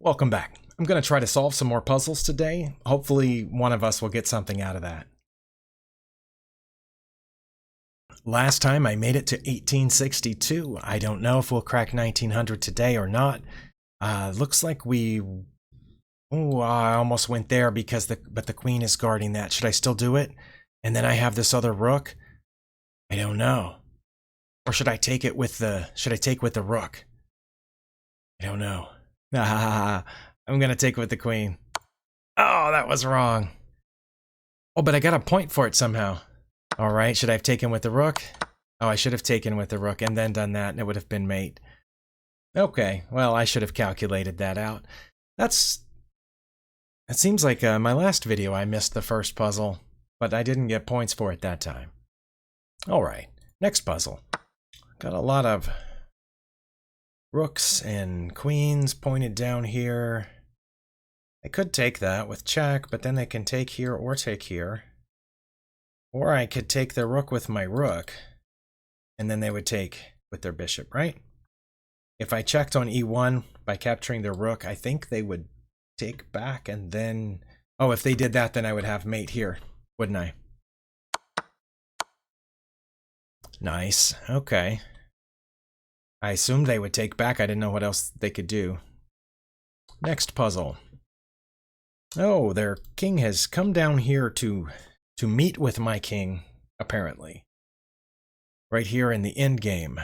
Welcome back. I'm going to try to solve some more puzzles today. Hopefully one of us will get something out of that. Last time I made it to 1862. I don't know if we'll crack 1900 today or not. Looks like we... Oh, I almost went there because but the queen is guarding that. Should I still do it? And then I have this other rook? I don't know. Or should I take it with the... Should I take with the rook? I don't know. I'm gonna take with the queen. Oh, that was wrong. Oh, but I got a point for it somehow. All right, should I have taken with the rook? Oh, I should have taken with the rook and then done that, and it would have been mate. Okay, well, I should have calculated that out. It seems like my last video I missed the first puzzle, but I didn't get points for it that time. All right, next puzzle. Got a lot of rooks and queens pointed down here. I could take that with check, but then they can take here or take here. Or I could take the rook with my rook, and then they would take with their bishop, right? If I checked on e1 by capturing their rook, I think they would take back and then... Oh, if they did that, then I would have mate here, wouldn't I? Nice, okay. I assumed they would take back. I didn't know what else they could do. Next puzzle. Oh, their king has come down here to meet with my king, apparently. Right here in the end game.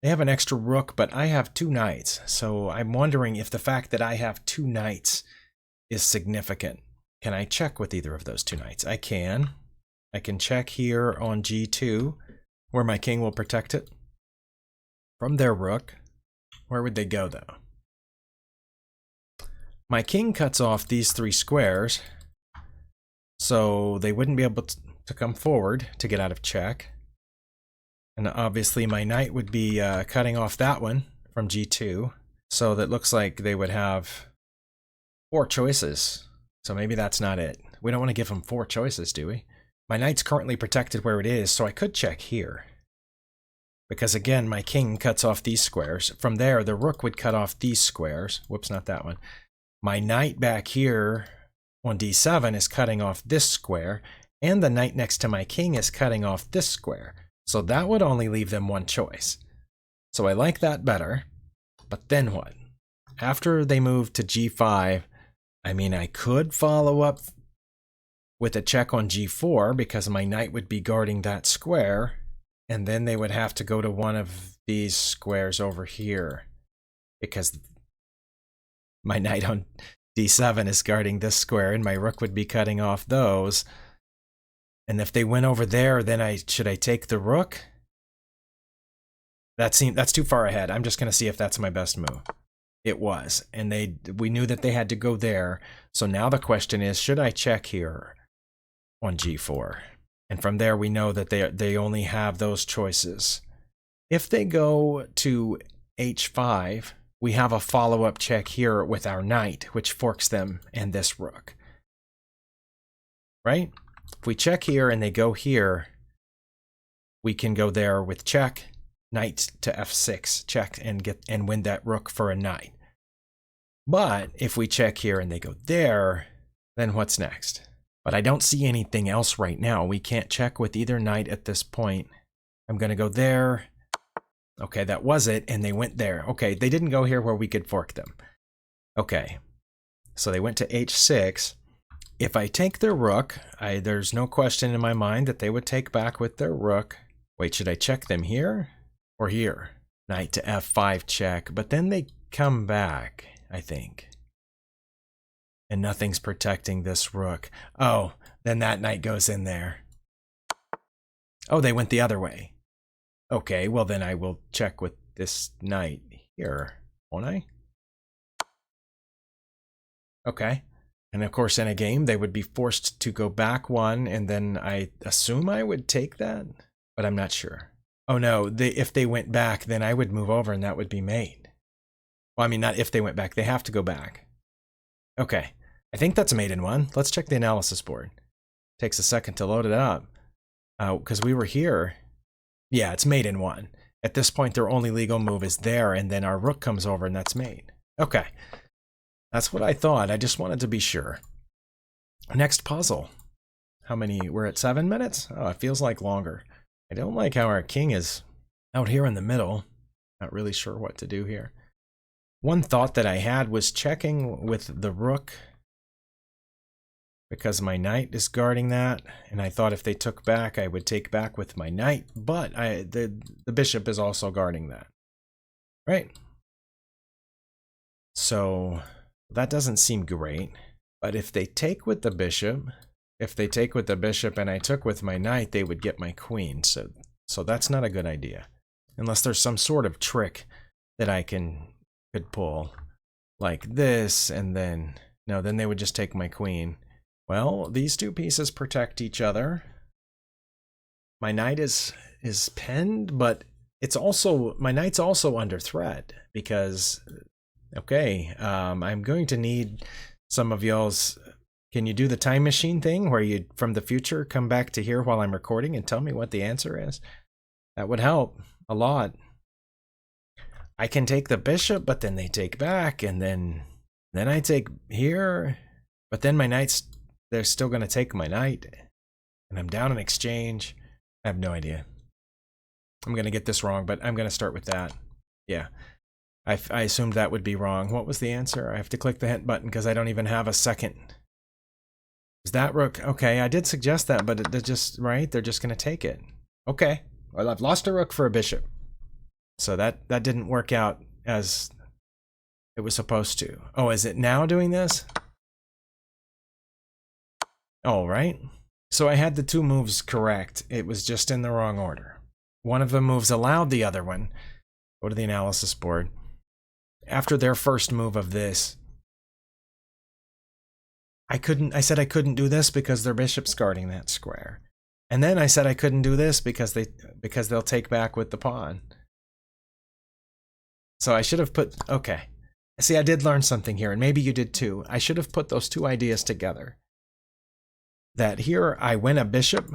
They have an extra rook, but I have 2 knights, so I'm wondering if the fact that I have 2 knights is significant. Can I check with either of those 2 knights? I can. I can check here on g2, where my king will protect it from their rook. Where would they go, though? My king cuts off these 3 squares, so they wouldn't be able to come forward to get out of check. And obviously my knight would be cutting off that one from g2, so that looks like they would have 4 choices. So maybe that's not it. We don't want to give them 4 choices, do we? My knight's currently protected where it is, so I could check here. Because again, my king cuts off these squares. From there, the rook would cut off these squares. Whoops, not that one. My knight back here on d7 is cutting off this square, and the knight next to my king is cutting off this square. So that would only leave them 1 choice. So I like that better. But then what? After they move to g5, I mean, I could follow up with a check on g4 because my knight would be guarding that square, and then they would have to go to one of these squares over here because my knight on d7 is guarding this square, and my rook would be cutting off those. And if they went over there, then should I take the rook? That's too far ahead. I'm just going to see if that's my best move. It was, and we knew that they had to go there. So now the question is, should I check here on g4? And from there, we know that they only have those choices. If they go to h5, we have a follow-up check here with our knight, which forks them and this rook. Right? If we check here and they go here, we can go there with check, knight to f6, check, and win that rook for a knight. But if we check here and they go there, then what's next? But I don't see anything else right now. We can't check with either knight at this point. I'm going to go there. Okay, that was it, and they went there. Okay, they didn't go here where we could fork them. Okay, so they went to h6. If I take their rook, there's no question in my mind that they would take back with their rook. Wait, should I check them here or here? Knight to f5 check, but then they come back, I think. And nothing's protecting this rook. Oh, then that knight goes in there. Oh, they went the other way. Okay, well then I will check with this knight here, won't I? Okay. And of course, in a game, they would be forced to go back 1, and then I assume I would take that, but I'm not sure. Oh no, if they went back, then I would move over and that would be mate. Well, I mean, not if they went back, they have to go back. Okay, I think that's mate in 1. Let's check the analysis board. Takes a second to load it up. Because we were here. Yeah, it's mate in 1. At this point, their only legal move is there, and then our rook comes over, and that's mate. Okay. That's what I thought. I just wanted to be sure. Next puzzle. How many? We're at 7 minutes? Oh, it feels like longer. I don't like how our king is out here in the middle. Not really sure what to do here. One thought that I had was checking with the rook, because my knight is guarding that, and I thought if they took back, I would take back with my knight, but the bishop is also guarding that. Right? So that doesn't seem great. But if they take with the bishop, and I took with my knight, they would get my queen. So that's not a good idea. Unless there's some sort of trick that I could pull. Like this, and then... No, then they would just take my queen. Well, these two pieces protect each other. My knight is pinned, but it's also... My knight's also under threat, because... Okay, I'm going to need some of y'all's... Can you do the time machine thing where you, from the future, come back to here while I'm recording and tell me what the answer is? That would help a lot. I can take the bishop, but then they take back, and then I take here, but then my knight's... They're still going to take my knight, and I'm down in exchange. I have no idea. I'm going to get this wrong, but I'm going to start with that. Yeah. I assumed that would be wrong. What was the answer? I have to click the hint button because I don't even have a second. Is that rook? Okay, I did suggest that, but they're just, right? They're just going to take it. Okay. Well, I've lost a rook for a bishop. So that didn't work out as it was supposed to. Oh, is it now doing this? Oh, right. So I had the two moves correct. It was just in the wrong order. One of the moves allowed the other one. Go to the analysis board. After their first move of this, I said I couldn't do this because their bishop's guarding that square. And then I said I couldn't do this because they'll take back with the pawn. So I should have put... Okay. See, I did learn something here, and maybe you did too. I should have put those two ideas together. That here I win a bishop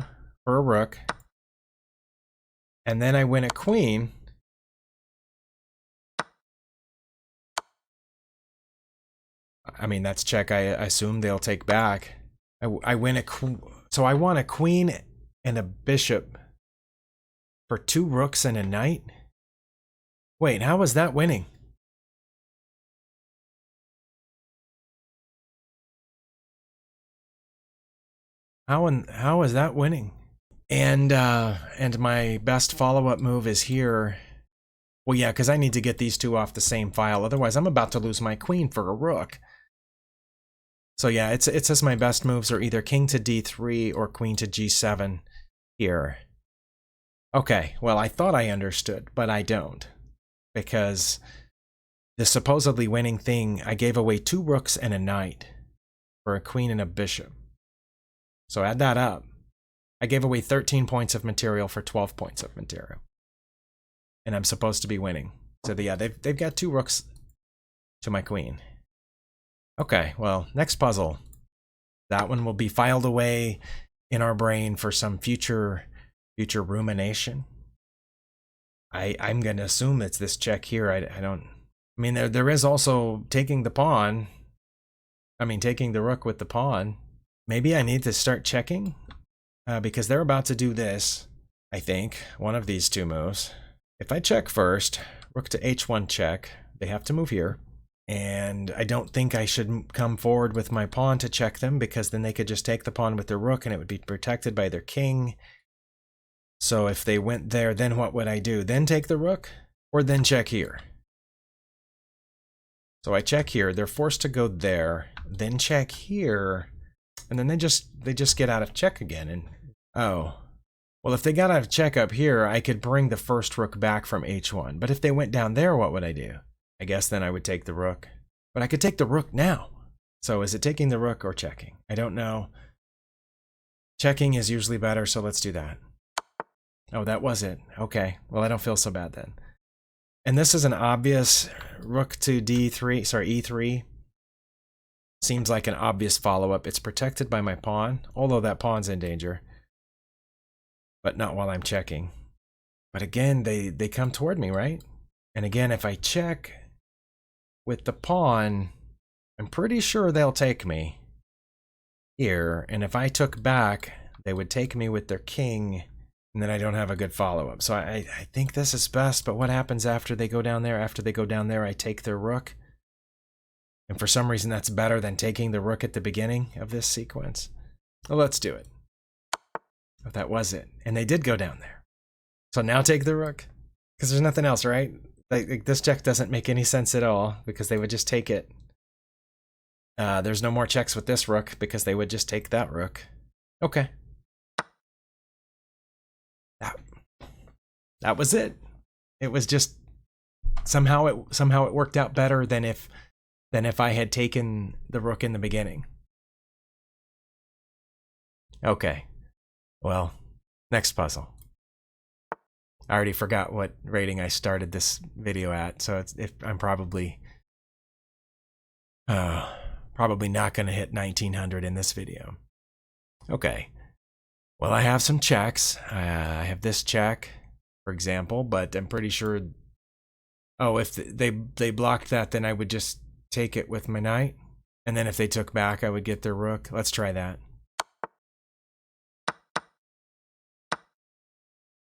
for a rook, and then I win a queen. I mean, that's check. I assume they'll take back. I win a... So I want a queen and a bishop for two rooks and a knight? Wait, how was that winning? How is that winning? And my best follow-up move is here. Well, yeah, because I need to get these two off the same file. Otherwise, I'm about to lose my queen for a rook. So yeah, it says my best moves are either king to d3 or queen to g7 here. Okay, well, I thought I understood, but I don't. Because the supposedly winning thing, I gave away two rooks and a knight for a queen and a bishop. So add that up. I gave away 13 points of material for 12 points of material. And I'm supposed to be winning. So yeah, they've got two rooks to my queen. Okay, well, next puzzle. That one will be filed away in our brain for some future rumination. I'm going to assume it's this check here. I don't... I mean, there is also taking the pawn. I mean, taking the rook with the pawn. Maybe I need to start checking? Because they're about to do this, I think. One of these two moves. If I check first, rook to h1 check. They have to move here. And I don't think I should come forward with my pawn to check them, because then they could just take the pawn with their rook and it would be protected by their king. So if they went there, then what would I do? Then take the rook? Or then check here? So I check here. They're forced to go there. Then check here. And then they just get out of check again. And oh. Well, if they got out of check up here, I could bring the first rook back from h1. But if they went down there, what would I do? I guess then I would take the rook. But I could take the rook now. So is it taking the rook or checking? I don't know. Checking is usually better, so let's do that. Oh, that was it. Okay. Well, I don't feel so bad then. And this is an obvious rook to d3, sorry, e3. Seems like an obvious follow-up. It's protected by my pawn, although that pawn's in danger. But not while I'm checking. But again, they come toward me, right? And again, if I check, with the pawn, I'm pretty sure they'll take me here. And if I took back, they would take me with their king, and then I don't have a good follow-up. So I think this is best, but what happens after they go down there? After they go down there, I take their rook. And for some reason, that's better than taking the rook at the beginning of this sequence. Well, let's do it. But that was it. And they did go down there. So now take the rook? Because there's nothing else, right? Like this check doesn't make any sense at all, because they would just take it. There's no more checks with this rook, because they would just take that rook. Okay. That was it. It was just somehow it worked out better than if I had taken the rook in the beginning. Okay. Well, next puzzle. I already forgot what rating I started this video at, so I'm probably not going to hit 1900 in this video. Okay. Well, I have some checks. I have this check, for example, but I'm pretty sure. Oh, if they blocked that, then I would just take it with my knight, and then if they took back, I would get their rook. Let's try that.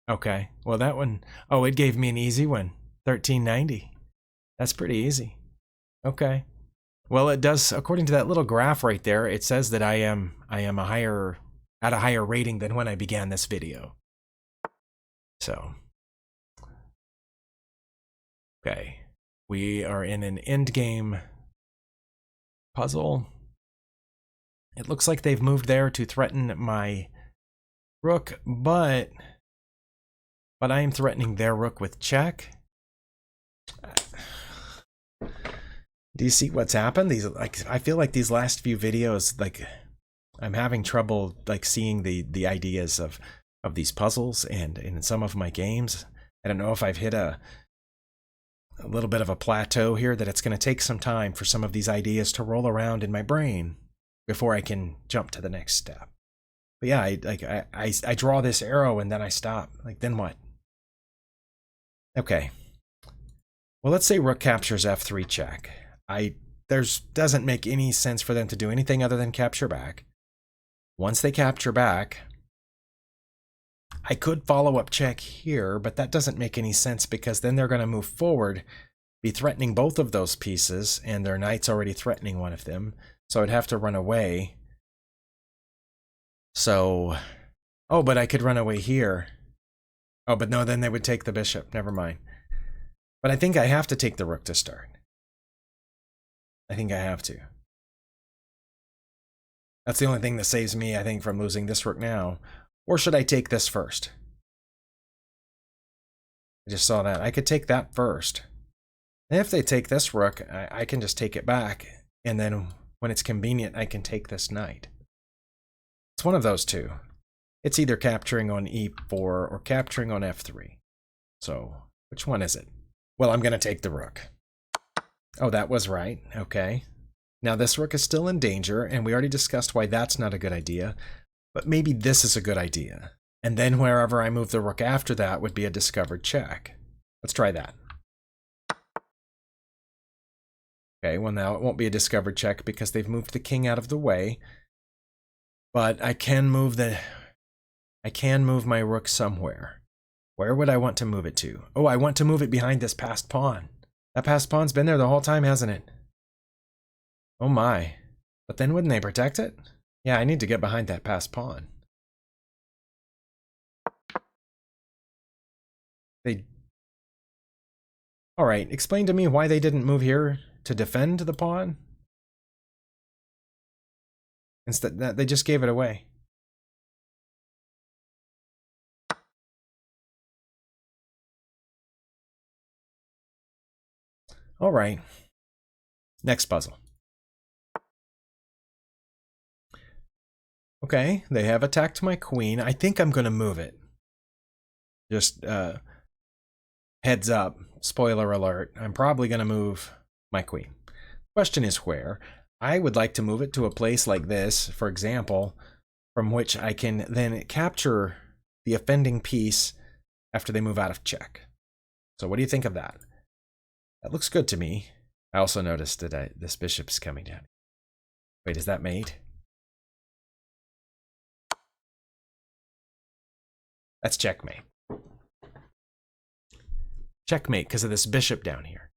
Okay, well that one, oh, it gave me an easy one, 1390. That's pretty easy. Okay. Well, it does, according to that little graph right there, it says that I am at a higher rating than when I began this video. So, okay, we are in an endgame puzzle. It looks like they've moved there to threaten my rook, but I am threatening their rook with check. Do you see what's happened? I feel like these last few videos, like, I'm having trouble like seeing the ideas of these puzzles, and in some of my games, I don't know if I've hit a little bit of a plateau here, that it's going to take some time for some of these ideas to roll around in my brain before I can jump to the next step. But yeah, I draw this arrow and then I stop. Like, then what? Okay. Well, let's say rook captures f3 check. Doesn't make any sense for them to do anything other than capture back. Once they capture back, I could follow up check here, but that doesn't make any sense, because then they're going to move forward, be threatening both of those pieces, and their knight's already threatening one of them. So I'd have to run away. So, oh, but I could run away here. Oh, but no, then they would take the bishop. Never mind. But I think I have to take the rook to start. I think I have to. That's the only thing that saves me, I think, from losing this rook now. Or should I take this first? I just saw that. I could take that first. And if they take this rook, I can just take it back. And then when it's convenient, I can take this knight. It's one of those two. It's either capturing on e4 or capturing on f3. So, which one is it? Well, I'm going to take the rook. Oh, that was right. Okay. Now this rook is still in danger, and we already discussed why that's not a good idea. But maybe this is a good idea. And then wherever I move the rook after that would be a discovered check. Let's try that. Okay, well now it won't be a discovered check because they've moved the king out of the way. But I can move my rook somewhere. Where would I want to move it to? Oh, I want to move it behind this passed pawn. That passed pawn's been there the whole time, hasn't it? Oh my. But then wouldn't they protect it? Yeah, I need to get behind that passed pawn. Alright, explain to me why they didn't move here to defend the pawn. Instead, they just gave it away. Alright. Next puzzle. Okay, they have attacked my queen. I think I'm going to move it. Just heads up, spoiler alert, I'm probably going to move my queen. Question is where? I would like to move it to a place like this, for example, from which I can then capture the offending piece after they move out of check. So what do you think of that? That looks good to me. I also noticed that this bishop's coming down. Wait, is that mate? That's checkmate. Checkmate because of this bishop down here.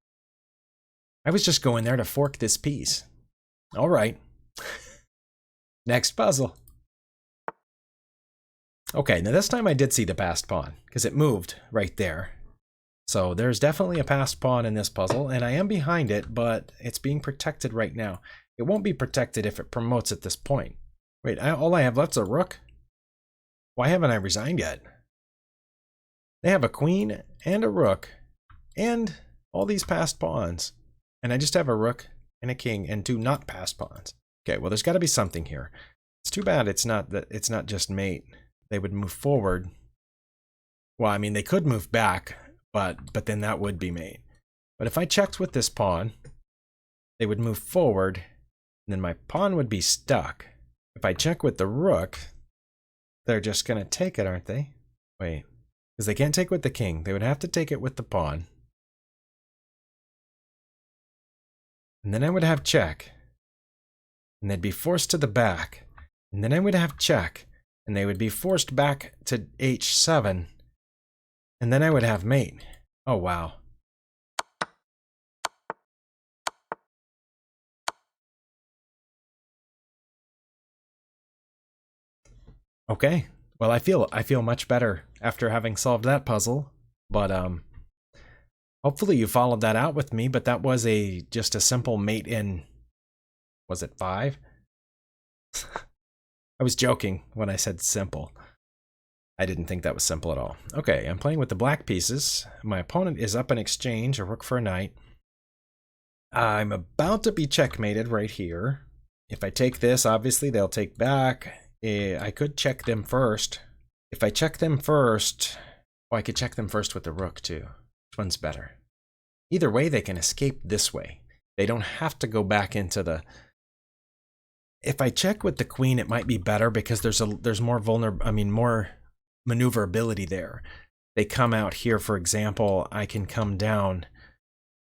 I was just going there to fork this piece. All right. Next puzzle. Okay, now this time I did see the passed pawn because it moved right there. So there's definitely a passed pawn in this puzzle, and I am behind it, but it's being protected right now. It won't be protected if it promotes at this point. Wait, all I have left's a rook? Why haven't I resigned yet? They have a queen and a rook and all these passed pawns. And I just have a rook and a king and 2 not passed pawns. Okay, well there's got to be something here. It's too bad it's not just mate. They would move forward. Well, I mean, they could move back, but then that would be mate. But if I checked with this pawn, they would move forward, and then my pawn would be stuck. If I check with the rook, they're just going to take it, aren't they? Wait, because they can't take with the king. They would have to take it with the pawn. And then I would have check. And they'd be forced to the back. And then I would have check. And they would be forced back to h7. And then I would have mate. Oh, wow. Okay. Well, I feel much better after having solved that puzzle. But hopefully you followed that out with me, but that was just a simple mate in, was it 5? I was joking when I said simple. I didn't think that was simple at all. Okay, I'm playing with the black pieces. My opponent is up in exchange, a rook for a knight. I'm about to be checkmated right here. If I take this, obviously they'll take back. I could check them first. If I check them first, I could check them first with the rook too. Which one's better? Either way, they can escape this way. They don't have to go back into the... If I check with the queen, it might be better because there's more more maneuverability there. They come out here, for example, I can come down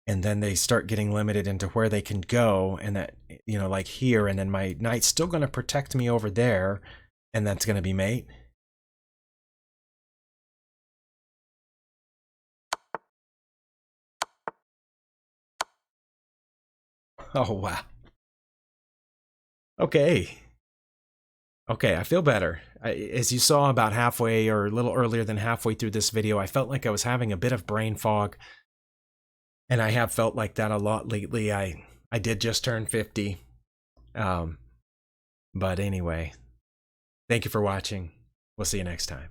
and then they start getting limited into where they can go, and that, like here, and then my knight's still going to protect me over there, and that's going to be mate. Oh, wow. Okay. Okay, I feel better. As you saw about halfway or a little earlier than halfway through this video, I felt like I was having a bit of brain fog. And I have felt like that a lot lately. I did just turn 50. But anyway, thank you for watching. We'll see you next time.